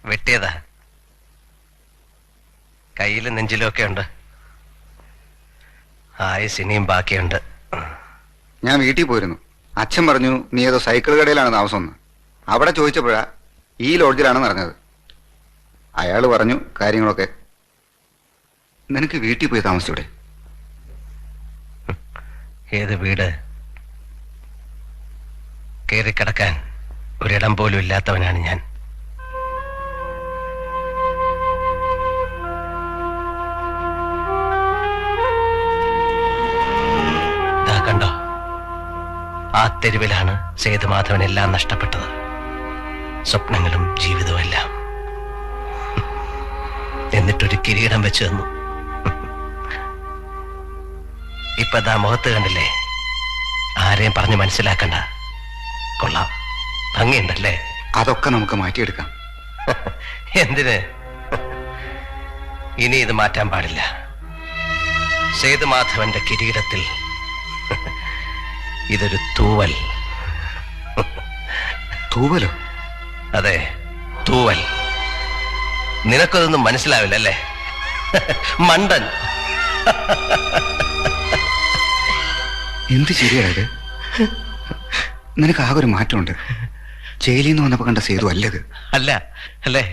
വെട്ടിയതാ. കയ്യിലും നെഞ്ചിലും ഒക്കെ ഉണ്ട്. ആയുസ് ഇനിയും ബാക്കിയുണ്ട്. ഞാൻ വീട്ടിൽ പോയിരുന്നു. അച്ഛൻ പറഞ്ഞു നീ ഏതോ സൈക്കിൾ കടയിലാണ് താമസം. അവിടെ ചോദിച്ചപ്പോഴാ ഈ ലോഡ്ജിലാണെന്ന് അറിഞ്ഞത്. അയാൾ പറഞ്ഞു കാര്യങ്ങളൊക്കെ. നിനക്ക് വീട്ടിൽ പോയി താമസിച്ചൂടെ? ഏത് വീട്? കയറിക്കിടക്കാൻ ഒരിടം പോലും ഇല്ലാത്തവനാണ് ഞാൻ. കണ്ടോ, ആ തെരുവിലാണ് സേതുമാധവൻ എല്ലാം നഷ്ടപ്പെട്ടത്. സ്വപ്നങ്ങളും ജീവിതവും എല്ലാം. എന്നിട്ടൊരു കിരീടം വെച്ചു തന്നു. ഇപ്പൊ ദാ മുഖത്ത് കണ്ടില്ലേ? ആരെയും പറഞ്ഞ് മനസ്സിലാക്കണ്ട. കൊള്ളാം, ഭംഗിയുണ്ടല്ലേ? അതൊക്കെ നമുക്ക് മാറ്റിയെടുക്കാം. എന്തിന്? ഇനി ഇത് മാറ്റാൻ പാടില്ല. സേതുമാധവന്റെ കിരീടത്തിൽ ഇതൊരു തൂവൽ. തൂവലോ? അതെ, തൂവൽ. നിനക്കതൊന്നും മനസ്സിലാവില്ല അല്ലേ, മണ്ടൻ? എന്ത് ശരിയായത്? നിനക്ക് ആകെ ഒരു മാറ്റമുണ്ട്. ജയിലിൽ നിന്ന് വന്നപ്പോ കണ്ട സേതു അല്ലത്. അല്ല അല്ലേ?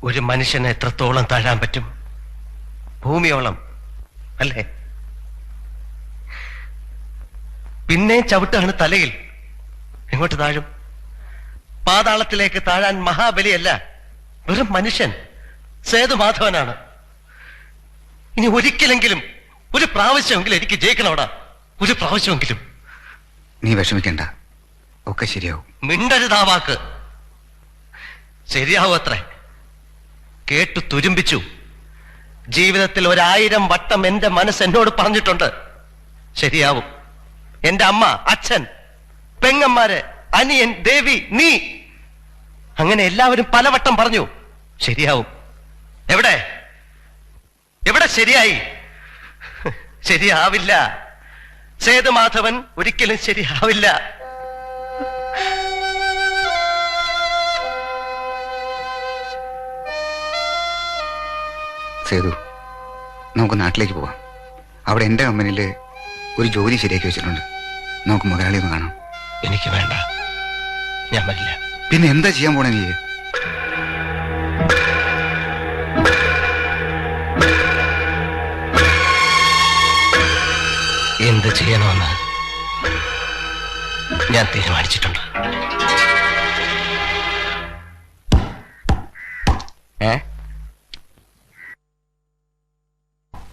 ഒരു മനുഷ്യനെ എത്രത്തോളം താഴാൻ പറ്റും? ഭൂമിയോളം അല്ലേ? പിന്നെ ചവിട്ടാണ് തലയിൽ. എങ്ങോട്ട് താഴും? പാതാളത്തിലേക്ക് താഴാൻ മഹാബലിയല്ല, വെറും മനുഷ്യൻ സേതുമാധവനാണ്. ഇനി ഒരിക്കലെങ്കിലും, ഒരു പ്രാവശ്യമെങ്കിലും എനിക്ക് ജയിക്കണോടാ. ഒരു പ്രാവശ്യമെങ്കിലും. നീ വിഷമിക്കണ്ട, ഒക്കെ ശരിയാവും. മിണ്ടരുതാ വാക്ക്. ശരിയാവും അത്രേ. കേട്ടു തുരുമ്പിച്ചു. ജീവിതത്തിൽ 1000 വട്ടം എന്റെ മനസ്സ് എന്നോട് പറഞ്ഞിട്ടുണ്ട് ശരിയാവും. എന്റെ അമ്മ, അച്ഛൻ, പെങ്ങന്മാര്, അനിയൻ, ദേവി, നീ, അങ്ങനെ എല്ലാവരും പലവട്ടം പറഞ്ഞു ശരിയാവും. എവിടെ എവിടെ ശരിയായി? ശരിയാവില്ല. സേതുമാധവൻ ഒരിക്കലും ശരിയാവില്ല. സേതു, നമുക്ക് നാട്ടിലേക്ക് പോവാം. അവിടെ എൻ്റെ കമ്പനിയിൽ ഒരു ജോലി ശരിയാക്കി വെച്ചിട്ടുണ്ട്. നമുക്ക് മുതലാളി ഒന്ന് കാണാം. എനിക്ക് വേണ്ട, ഞാൻ വരില്ല. പിന്നെ എന്താ ചെയ്യാൻ പോണേ നീ? എന്ത് ചെയ്യണമെന്ന് ഞാൻ തീരുമാനിച്ചിട്ടുണ്ട്.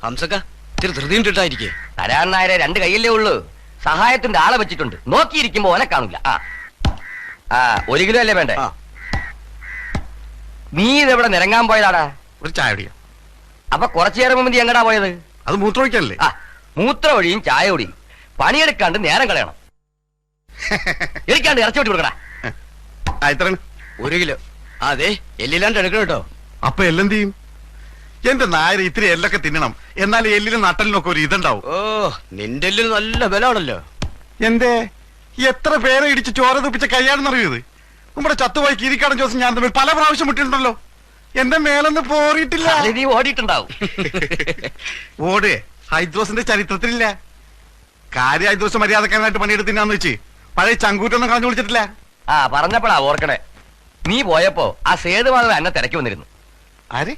ഹംസക്ക ഇത്തിരി ധൃതിയും ഇട്ടിട്ടായിരിക്കേ. തരാൻ നായരെ 2 കൈയല്ലേ ഉള്ളൂ. സഹായത്തിന്റെ ആളെ വെച്ചിട്ടുണ്ട്. നോക്കിയിരിക്കുമ്പോ ഓനെ കാണില്ല. ആ 1 കിലോ അല്ലേ വേണ്ടേ? നീ ഇതെവിടെ നിരങ്ങാൻ പോയതാടാ? ഒരു ചായ കുടിക്കാം. അപ്പൊ കുറച്ചു നേരം മുമ്പ് നീ എങ്ങടാ പോയത്? അത് മൂത്രമൊഴിക്കല്ലേ? മൂത്ര ഒഴിയും ചായ ഒടിയും. പണിയെടുക്കാണ്ട് നേരം കളയണം. എനിക്കാണ്ട് ഇറച്ചി വെട്ടി കൊടുക്കടാ. എത്ര? 1 കിലോ. അതെ, എല്ലില്ലാണ്ട് എടുക്കണം കേട്ടോ. അപ്പൊ എല്ലെന്ത് ചെയ്യും? എന്റെ നായർ ഇത്തിരി എല്ലൊക്കെ തിന്നണം, എന്നാൽ എല്ലിലും നട്ടലിനൊക്കെ ഒരു ഇതുണ്ടാവും. ഓ, നിന്റെ എല്ലിന് നല്ല ബലമാണല്ലോ. എന്തേ എത്ര പേരെ ഇടിച്ച് ചോര തുപ്പിച്ച കൈയാണെന്നറിയത്? നമ്മുടെ ചത്തുപോയി കീരിക്കാടൻ ജോസ് ഞാൻ തമ്മിൽ പല പ്രാവശ്യം മുട്ടിട്ടുണ്ടല്ലോ. എന്റെ മേലൊന്ന് പോറിയിട്ടില്ല. നീ ഓടിയിട്ടുണ്ടാവും. ഓട് ഹൈദ്രോസിന്റെ ചരിത്രത്തിലില്ല. കാര്യം ഹൈദ്രോസ് മര്യാദക്കാരനായിട്ട് പണിയെടുത്തിനാന്ന് വെച്ച് പഴയ ചങ്കൂറ്റൊന്നും കളഞ്ഞു വിളിച്ചിട്ടില്ല. പറഞ്ഞപ്പോഴാ ഓർക്കണേ. നീ പോയപ്പോ ആ സേതുമാധവൻ എന്നെ തിരക്കി വന്നിരുന്നു. ആര്?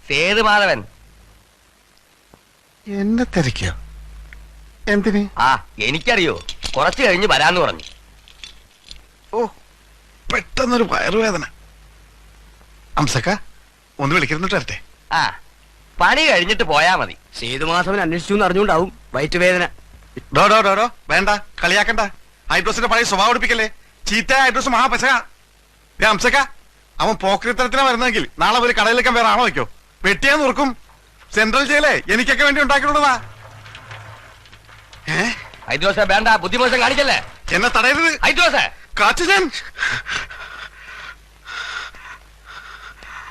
സേതുമാധവൻ എന്നെ തിരക്കിയോ? എന്തിന്? എനിക്കറിയോ, കുറച്ചു കഴിഞ്ഞ് വരാന്ന് പറഞ്ഞു. ഓ, പെട്ടെന്നൊരു വയറുവേദന. ഹംസക്ക ഒന്ന് വിളിക്കുന്നിട്ട് വരട്ടെ. പണി കഴിഞ്ഞിട്ട് പോയാ മതി. സേതുമാധവൻ അന്വേഷിച്ചു അറിഞ്ഞുകൊണ്ടാവും വയറ്റുവേദന. ഡോ വേണ്ട, കളിയാക്കണ്ട. ഹൈഡ്രോസിന്റെ പഴയ സ്വഭാവം എടുപ്പിക്കല്ലേ. ചീത്ത ഹൈഡ്രോസ് മഹാപശക. ഹംസക്ക, അവൻ പോക്രിത്തരത്തിനാ വരുന്നെങ്കിൽ നാളെ ഒരു കടയിലേക്കാൻ വേറെ ആണോ വയ്ക്കോ? വെട്ടിയാന്ന് ഓർക്കും. സെൻട്രൽ ജയിലേ എനിക്കൊക്കെ വേണ്ടി ഉണ്ടാക്കിയിട്ടുള്ളതാ. ഹൈദ്രോസ വേണ്ട, ബുദ്ധിമോശം കാണിക്കല്ലേ. എന്നെ തടയരുത് ഹൈദ്രോസ. കാച്ചു ഞാൻ.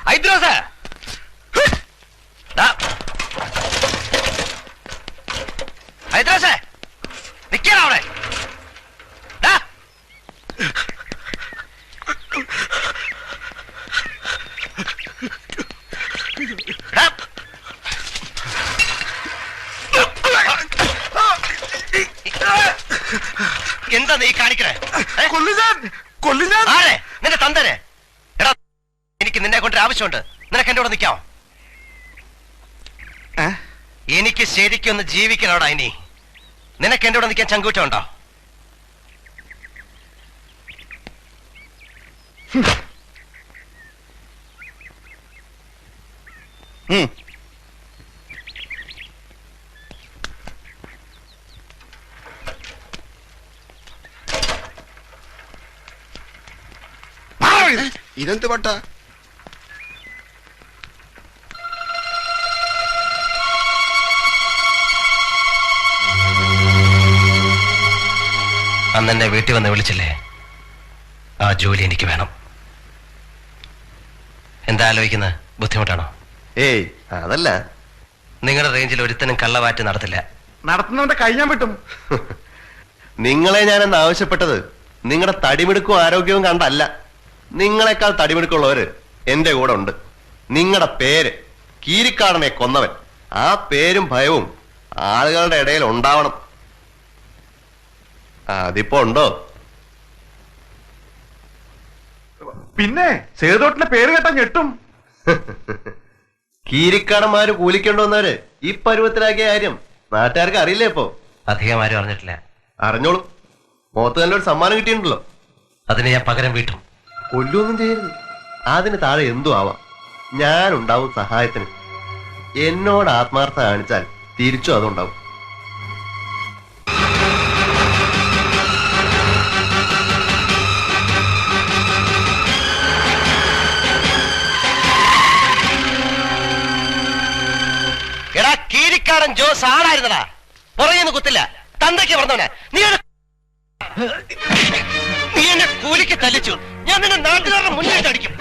ഹൈദ്രോസ ഹൈദ്രോസ നിക്കണ അവിടെ. എന്താ നീ കാണിക്കണേ? കൊല്ലുഞ്ഞാൻ ആരെ? നിന്റെ തന്തനെ? എടാ, എനിക്ക് നിന്നെ കൊണ്ട് ആവശ്യമുണ്ട്. നിനക്ക് എന്റെ കൂടെ നിൽക്കാമോ? എനിക്ക് ശരിക്കും ഒന്ന് ജീവിക്കണോടാ ഇനി. നിനക്ക് എന്റെ കൂടെ നിൽക്കാൻ ചങ്കൂറ്റമുണ്ടോ? ഇതെന്ത് പട്ട? അന്ന് എന്നെ വീട്ടിൽ വന്ന് വിളിച്ചില്ലേ? ആ ജോലി എനിക്ക് വേണം. എന്താ ആലോചിക്കുന്നത്? ബുദ്ധിമുട്ടാണോ? ഏയ് അതല്ല, നിങ്ങളുടെ റേഞ്ചിൽ ഒരുത്തനും കള്ളവാറ്റ് നടത്തില്ല. നടത്തുന്നവന്റെ കൈ ഞാൻ വിട്ടും. നിങ്ങളെ ഞാനെന്ന് ആവശ്യപ്പെട്ടത് നിങ്ങളുടെ തടിമിടുക്കും ആരോഗ്യവും കണ്ടല്ല. നിങ്ങളെക്കാൾ തടിമിടുക്കുള്ളവര് എന്റെ കൂടെ ഉണ്ട്. നിങ്ങളുടെ പേര് കീരിക്കാടനെ കൊന്നവൻ. ആ പേരും ഭയവും ആളുകളുടെ ഇടയിൽ ഉണ്ടാവണം. അതിപ്പോ ഉണ്ടോ? പിന്നെ സേതോട്ടിന്റെ പേര് കേട്ടാ ഞെട്ടും. കീരിക്കാടന്മാര് കൂലിക്കൊണ്ടുവന്നവര് ഈ പരുവത്തിലാക്കിയ കാര്യം നാട്ടുകാർക്ക് അറിയില്ലേ? ഇപ്പോ അധികം ആരും അറിഞ്ഞിട്ടില്ല. അറിഞ്ഞോളൂ. മുഖത്ത് നല്ലൊരു സമ്മാനം കിട്ടിയിട്ടുണ്ടല്ലോ. അതിന് ഞാൻ പകരം വീട്ടും. കൊല്ലൊന്നും ചെയ്യരുത്. അതിന് താഴെ എന്തു ആവാം. ഞാനുണ്ടാവും സഹായത്തിന്. എന്നോട് ആത്മാർത്ഥത കാണിച്ചാൽ തിരിച്ചു അതുണ്ടാവും. എടാ, കീരിക്കാടൻ ജോസ് ആളായിരുന്നടാ. പുറകെന്ന് കുത്തില്ല. തന്തയ്ക്ക് പറഞ്ഞവനെ നീ എന്നെ കൂലിക്ക് തല്ലിച്ചു. ഞാൻ നിന്നെ നാട്ടുകാരുടെ മുന്നിൽ അടിക്കും.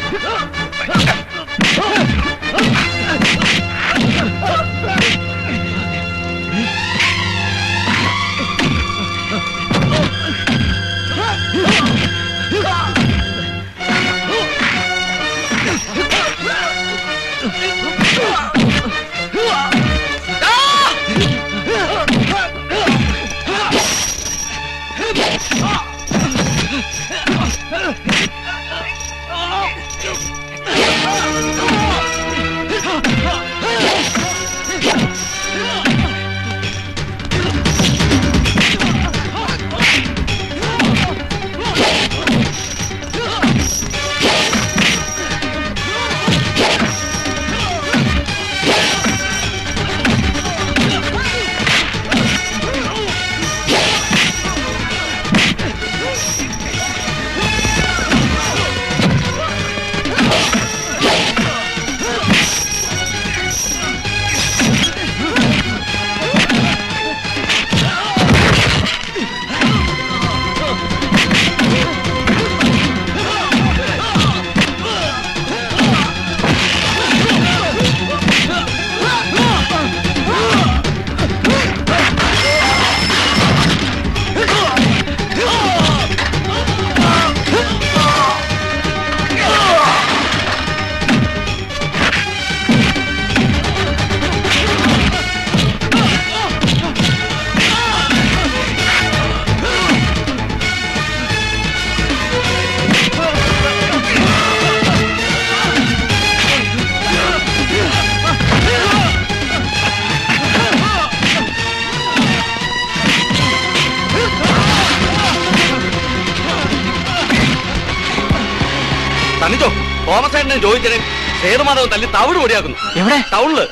തന്നിച്ചോ തോമസ് ഏട്ടനെ ചോദിച്ചേ. സേതുമാധവൻ തല്ലി തവിട് പൊടിയാക്കുന്നു. എവിടെ? ടൗണില്.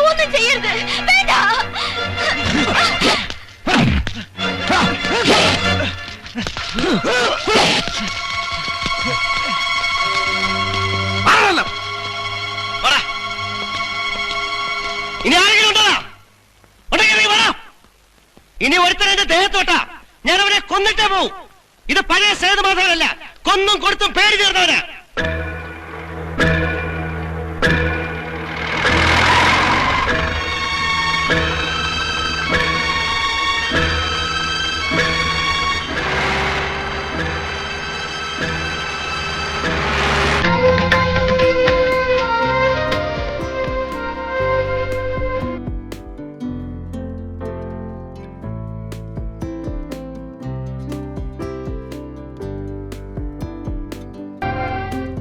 ഒന്നും ചെയ്യരുത്. വേണ്ട. ഇനി ഒരുത്തൻ എന്റെ ദേഹത്തോട്ടാ ഞാൻ അവനെ കൊന്നിട്ടേ പോവും. ഇത് പഴയ സേതുമാധവനല്ല, കൊന്നും കൊടുത്തും പേര് തീർന്നവനാ.